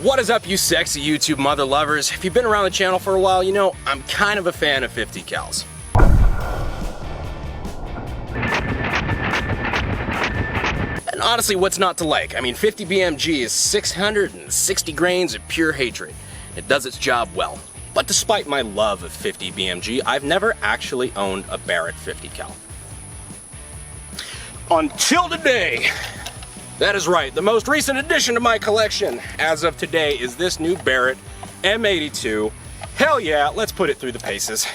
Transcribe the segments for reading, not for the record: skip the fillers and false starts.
What is up, you sexy YouTube mother lovers? If you've been around the channel for a while, you know I'm kind of a fan of 50 cals. And honestly, what's not to like? I mean, 50 BMG is 660 grains of pure hatred. It does its job well. But despite my love of 50 BMG, I've never actually owned a Barrett 50 cal. Until today. That is right, the most recent addition to my collection as of today is this new Barrett M82. Hell yeah, let's put it through the paces.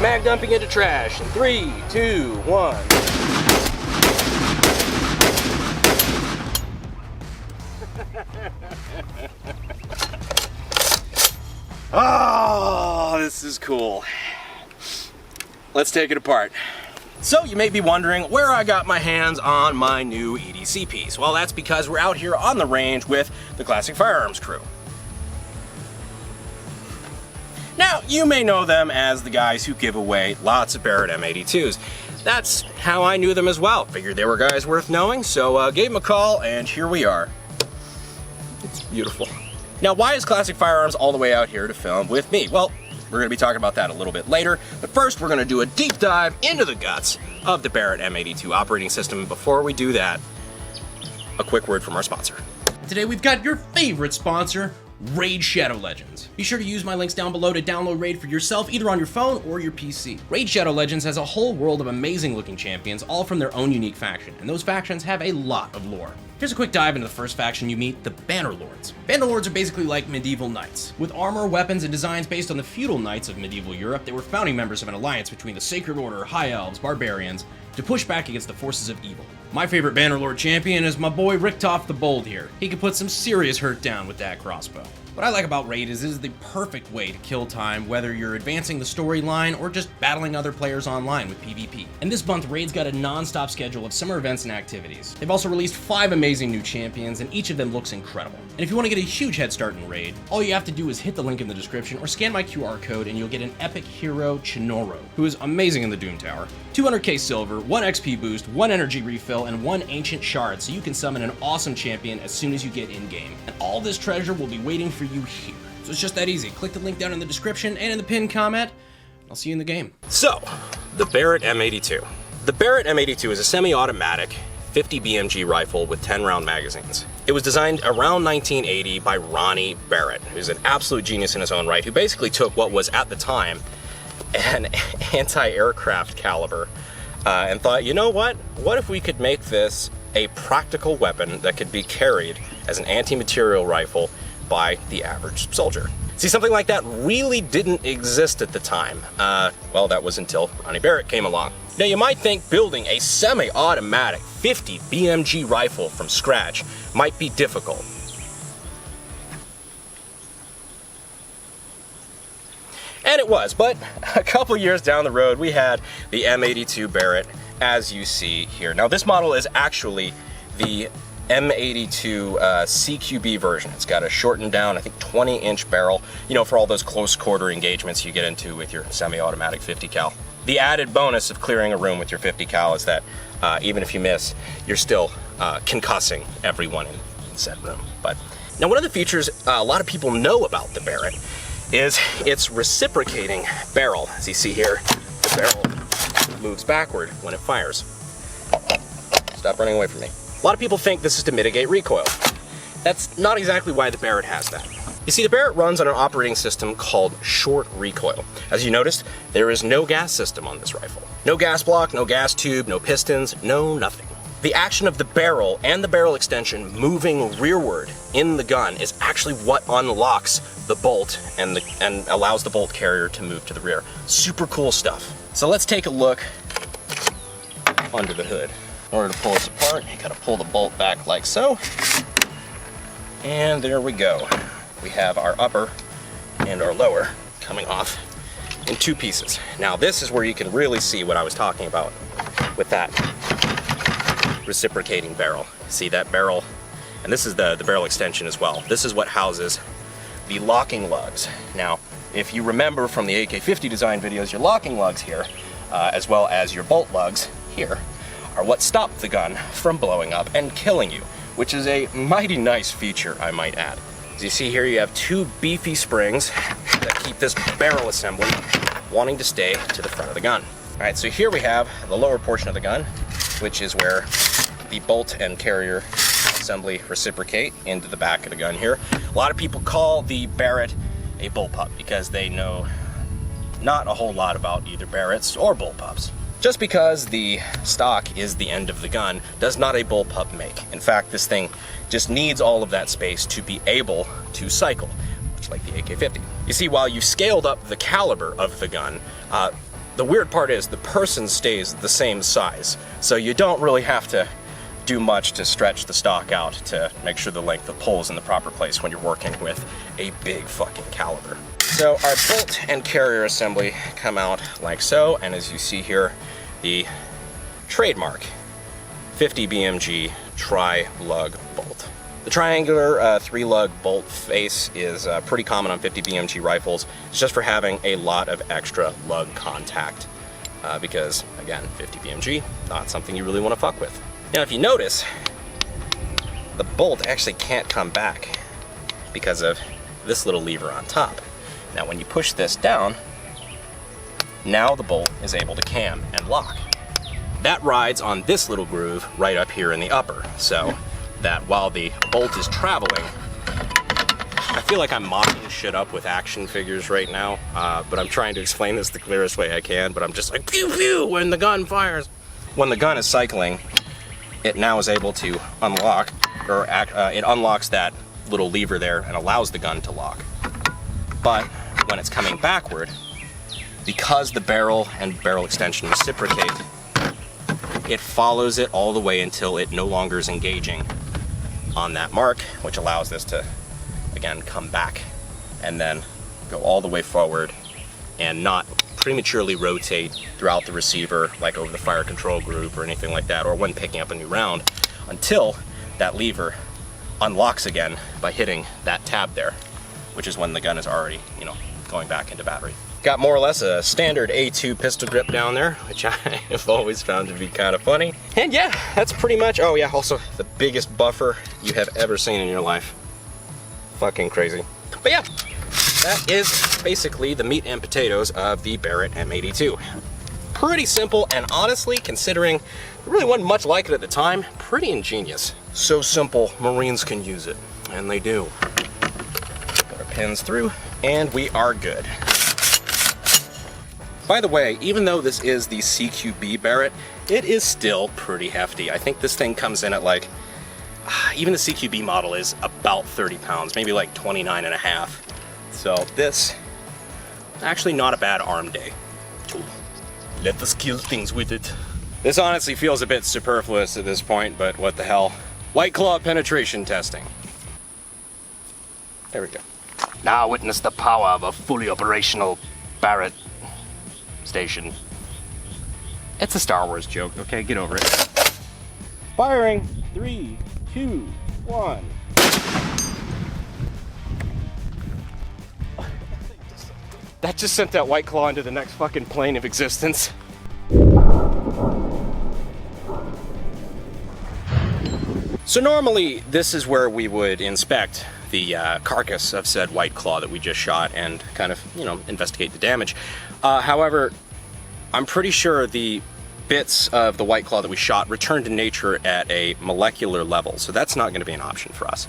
Mag dumping into trash in 3, 2, 1. Oh, this is cool. Let's take it apart. So you may be wondering where I got my hands on my new EDC piece. Well, that's because we're out here on the range with the Classic Firearms crew. Now, you may know them as the guys who give away lots of Barrett M82s. That's how I knew them as well. Figured they were guys worth knowing, so gave them a call, and here we are. It's beautiful. Now, why is Classic Firearms all the way out here to film with me? Well, we're going to be talking about that a little bit later, but first we're going to do a deep dive into the guts of the Barrett M82 operating system. Before we do that, a quick word from our sponsor. Today we've got your favorite sponsor, Raid Shadow Legends. Be sure to use my links down below to download Raid for yourself, either on your phone or your PC. Raid Shadow Legends has a whole world of amazing looking champions, all from their own unique faction, and those factions have a lot of lore. Here's a quick dive into the first faction you meet, the Bannerlords. Bannerlords are basically like medieval knights. With armor, weapons, and designs based on the feudal knights of medieval Europe, they were founding members of an alliance between the Sacred Order, High Elves, Barbarians, to push back against the forces of evil. My favorite Bannerlord champion is my boy Richtoff the Bold here. He can put some serious hurt down with that crossbow. What I like about Raid is it is the perfect way to kill time, whether you're advancing the storyline or just battling other players online with PvP. And this month, Raid's got a non-stop schedule of summer events and activities. They've also released 5 amazing new champions, and each of them looks incredible. And if you want to get a huge head start in Raid, all you have to do is hit the link in the description or scan my QR code and you'll get an epic hero, Chinoro, who is amazing in the Doom Tower, 200k silver, 1 XP boost, 1 energy refill, and 1 ancient shard, so you can summon an awesome champion as soon as you get in-game. And all this treasure will be waiting for you here. So it's just that easy. Click the link down in the description and in the pinned comment. I'll see you in the game. So, the Barrett M82. The Barrett M82 is a semi-automatic 50 BMG rifle with 10-round magazines. It was designed around 1980 by Ronnie Barrett, who's an absolute genius in his own right, who basically took what was at the time an anti-aircraft caliber and thought, you know what? What if we could make this a practical weapon that could be carried as an anti-material rifle by the average soldier? See, something like that really didn't exist at the time. Well, that was until Ronnie Barrett came along. Now, you might think building a semi-automatic 50 BMG rifle from scratch might be difficult. And it was, but a couple years down the road, we had the M82 Barrett, as you see here. Now, this model is actually the M82 CQB version. It's got a shortened down, I think, 20-inch barrel, you know, for all those close quarter engagements you get into with your semi-automatic 50 cal. The added bonus of clearing a room with your 50 cal is that even if you miss, you're still concussing everyone in said room. But now, one of the features a lot of people know about the Barrett is its reciprocating barrel. As you see here, the barrel moves backward when it fires. Stop running away from me. A lot of people think this is to mitigate recoil. That's not exactly why the Barrett has that. You see, the Barrett runs on an operating system called short recoil. As you noticed, there is no gas system on this rifle. No gas block, no gas tube, no pistons, no nothing. The action of the barrel and the barrel extension moving rearward in the gun is actually what unlocks the bolt and allows the bolt carrier to move to the rear. Super cool stuff. So let's take a look under the hood. In order to pull this apart, you gotta pull the bolt back like so. And there we go. We have our upper and our lower coming off in two pieces. Now this is where you can really see what I was talking about with that reciprocating barrel. See that barrel? And this is the barrel extension as well. This is what houses the locking lugs. Now, if you remember from the AK-50 design videos, your locking lugs here, as well as your bolt lugs here, are what stop the gun from blowing up and killing you, which is a mighty nice feature, I might add. As you see here, you have two beefy springs that keep this barrel assembly wanting to stay to the front of the gun. All right, so here we have the lower portion of the gun, which is where the bolt and carrier assembly reciprocate into the back of the gun here. A lot of people call the Barrett a bullpup because they know not a whole lot about either Barretts or bullpups. Just because the stock is the end of the gun does not a bullpup make. In fact, this thing just needs all of that space to be able to cycle, much like the AK-50. You see, while you've scaled up the caliber of the gun, the weird part is the person stays the same size. So you don't really have to do much to stretch the stock out to make sure the length of pull is in the proper place when you're working with a big fucking caliber. So our bolt and carrier assembly come out like so, and as you see here, the trademark 50 BMG tri-lug bolt. The triangular 3-lug bolt face is pretty common on 50 BMG rifles. It's just for having a lot of extra lug contact because, again, 50 BMG, not something you really want to fuck with. Now, if you notice, the bolt actually can't come back because of this little lever on top. Now, when you push this down, now the bolt is able to cam and lock. That rides on this little groove right up here in the upper, so that while the bolt is traveling, I feel like I'm mocking shit up with action figures right now, but I'm trying to explain this the clearest way I can, but I'm just like, pew pew, when the gun fires. When the gun is cycling, it now is able to unlock, or it unlocks that little lever there and allows the gun to lock. But when it's coming backward, because the barrel and barrel extension reciprocate, it follows it all the way until it no longer is engaging on that mark, which allows this to, again, come back and then go all the way forward and not prematurely rotate throughout the receiver, like over the fire control group or anything like that, or when picking up a new round, until that lever unlocks again by hitting that tab there, which is when the gun is already, going back into battery. Got more or less a standard A2 pistol grip down there, which I have always found to be kind of funny. And yeah, that's pretty much, oh yeah, also the biggest buffer you have ever seen in your life. Fucking crazy. But yeah, that is basically the meat and potatoes of the Barrett M82. Pretty simple, and honestly, considering there really wasn't much like it at the time, pretty ingenious. So simple, Marines can use it, and they do. Put our pins through, and we are good. By the way, even though this is the CQB Barrett, it is still pretty hefty. I think this thing comes in at like, even the CQB model is about 30 pounds, maybe like 29 and a half. So this, actually not a bad arm day tool. Let us kill things with it. This honestly feels a bit superfluous at this point, but what the hell. White Claw penetration testing. There we go. Now witness the power of a fully operational Barrett station. It's a Star Wars joke, okay? Get over it. Firing. 3, 2, 1. That just sent that White Claw into the next fucking plane of existence. So normally, this is where we would inspect the carcass of said White Claw that we just shot and kind of, investigate the damage. However, I'm pretty sure the bits of the White Claw that we shot returned to nature at a molecular level, so that's not going to be an option for us.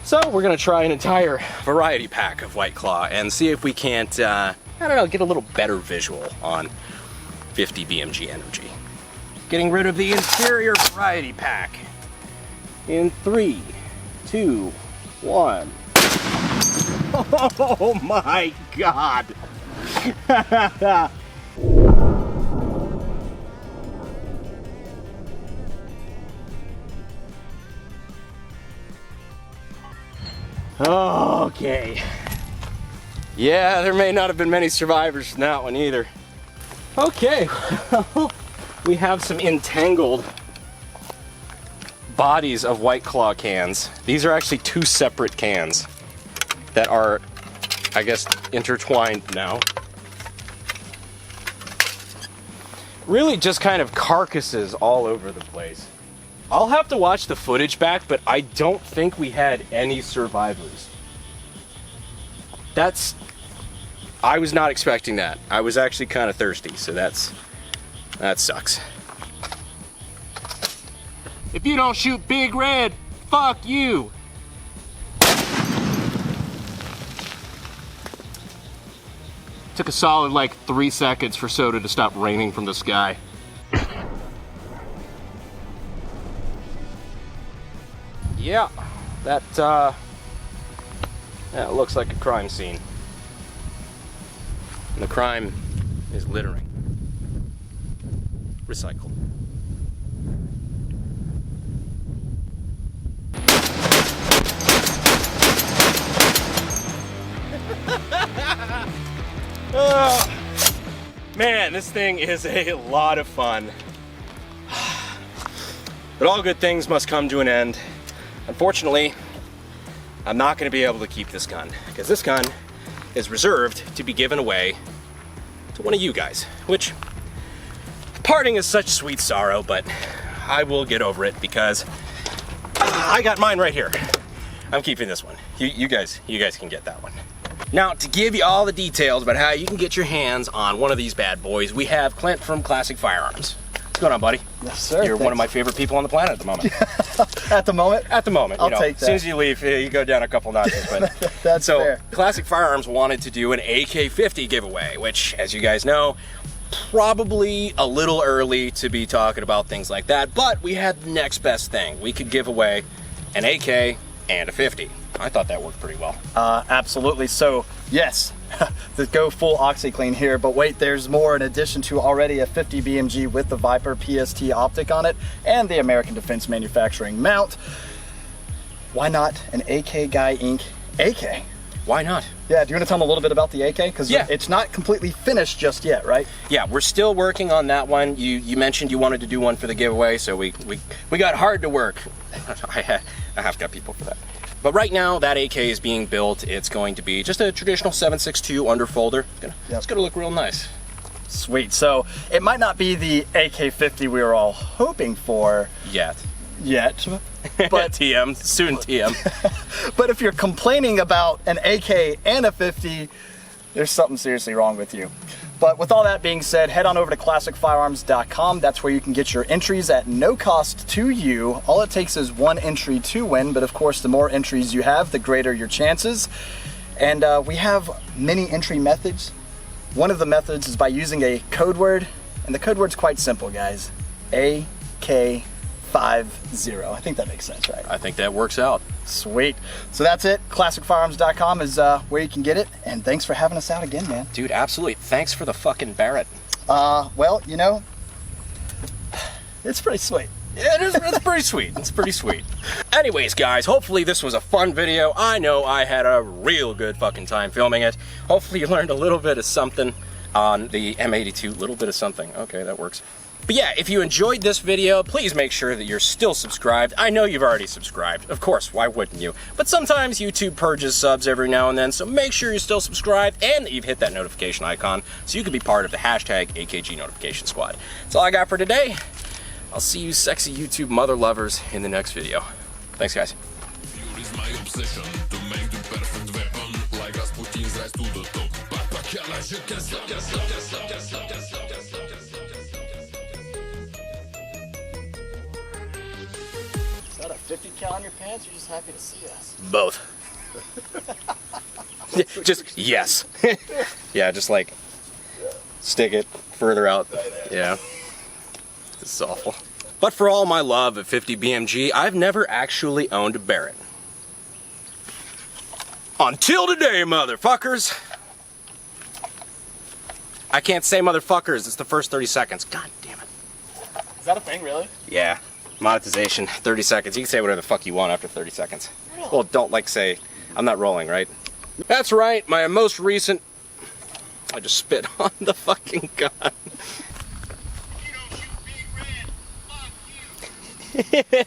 So we're going to try an entire variety pack of White Claw and see if we can't, get a little better visual on 50 BMG energy. Getting rid of the interior variety pack. In 3, 2, 1. Oh my God! Okay. Yeah, there may not have been many survivors from that one either. Okay, we have some entangled bodies of White Claw cans. These are actually two separate cans that are, I guess, intertwined now. Really just kind of carcasses all over the place. I'll have to watch the footage back, but I don't think we had any survivors. I was not expecting that. I was actually kind of thirsty, so that sucks. If you don't shoot Big Red, fuck you. Took a solid like 3 seconds for soda to stop raining from the sky. Yeah, that looks like a crime scene. And the crime is littering. Recycle. Oh, man, this thing is a lot of fun. But all good things must come to an end. Unfortunately, I'm not going to be able to keep this gun, because this gun is reserved to be given away to one of you guys, which parting is such sweet sorrow, but I will get over it because I got mine right here. I'm keeping this one. You guys can get that one. Now, to give you all the details about how you can get your hands on one of these bad boys, we have Clint from Classic Firearms. What's going on, buddy? Yes, sir. You're one of my favorite people on the planet at the moment. At the moment? At the moment. I'll take that. As soon as you leave, you go down a couple notches. But That's fair. Classic Firearms wanted to do an AK-50 giveaway, which, as you guys know, probably a little early to be talking about things like that, but we had the next best thing. We could give away an AK and a 50. I thought that worked pretty well. Absolutely. So, yes, to go full OxyClean here, but wait, there's more in addition to already a 50 BMG with the Viper PST optic on it and the American Defense Manufacturing mount. Why not an AK Guy Inc. AK? Why not? Yeah, do you want to tell them a little bit about the AK? Because yeah, it's not completely finished just yet, right? Yeah, we're still working on that one. You mentioned you wanted to do one for the giveaway, so we got hard to work. I have got people for that. But right now, that AK is being built. It's going to be just a traditional 7.62 underfolder. It's gonna look real nice. Sweet. So it might not be the AK-50 we were all hoping for yet, but TM, soon TM. But if you're complaining about an AK and a 50, there's something seriously wrong with you. But with all that being said, head on over to classicfirearms.com. That's where you can get your entries at no cost to you. All it takes is one entry to win, but of course, the more entries you have, the greater your chances. And we have many entry methods. One of the methods is by using a code word, and the code word's quite simple, guys. AK50. I think that makes sense, right? I think that works out. Sweet. So that's it. ClassicFirearms.com is where you can get it. And thanks for having us out again, man. Dude, absolutely. Thanks for the fucking Barrett. Well, you know, it's pretty sweet. Yeah, it's pretty sweet. It's pretty sweet. Anyways, guys, hopefully this was a fun video. I know I had a real good fucking time filming it. Hopefully you learned a little bit of something on the M82. Little bit of something. Okay, that works. But yeah, if you enjoyed this video, please make sure that you're still subscribed. I know you've already subscribed. Of course, why wouldn't you? But sometimes YouTube purges subs every now and then, so make sure you're still subscribed and that you've hit that notification icon so you can be part of the hashtag AKG Notification Squad. That's all I got for today. I'll see you sexy YouTube mother lovers in the next video. Thanks, guys. Is that a 50 cal on your pants? Or you're just happy to see us? Both. Just, yes. Yeah, just like stick it further out. Yeah. This is awful. But for all my love of 50 BMG, I've never actually owned a Barrett. Until today, motherfuckers. I can't say motherfuckers, it's the first 30 seconds. God damn it. Is that a thing, really? Yeah. Monetization, 30 seconds. You can say whatever the fuck you want after 30 seconds. Really? Well, don't like say, I'm not rolling, right? That's right, my most recent... I just spit on the fucking gun. You don't shoot big red, fuck you.